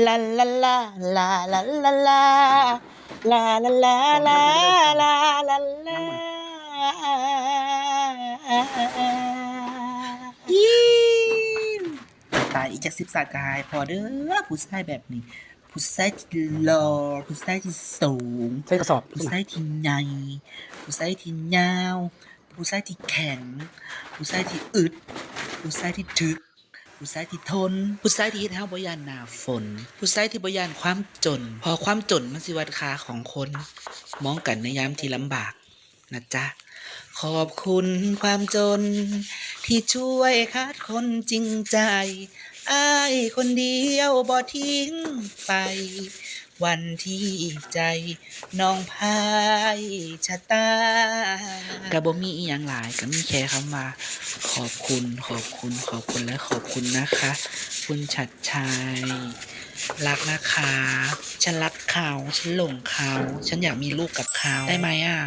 ลาลาลาลาลาลาลาลาลาลาลาลาลาลาอินตายอีกจาก10 สากายพอเด้อผู้ชายแบบนี้ผู้ชายที่หล่อผู้ชายที่สูง ใส่กระสอบ ผู้ชายที่ใหญ่ผู้ชายที่ยาวผู้ชายที่แข็งผู้ชายที่อึดผู้ชายที่ถึกผู้ชายที่ทนผู้ชายที่เฮ็ดให้เราบ่ย้านหน้าฝนผู้ชายที่บ่ย้านความจนเพราะความจนมันสิวัดค่าของคนมองกันในยามที่ลำบากนะจ๊ะขอบคุณความจนที่ช่วยคัดคนจริงใจอ้ายคนเดียวบ่ทิ้งไปวันที่ใจน้องพายชะตาก็บ่มีอีหยังหลายก็มีแค่คำว่าขอบคุณขอบคุณขอบคุณและขอบคุณนะคะคุณชัดชัยรักนะคะฉันรักเขาฉันหลงเขาฉันอยากมีลูกกับเขาได้ไหมอ่ะ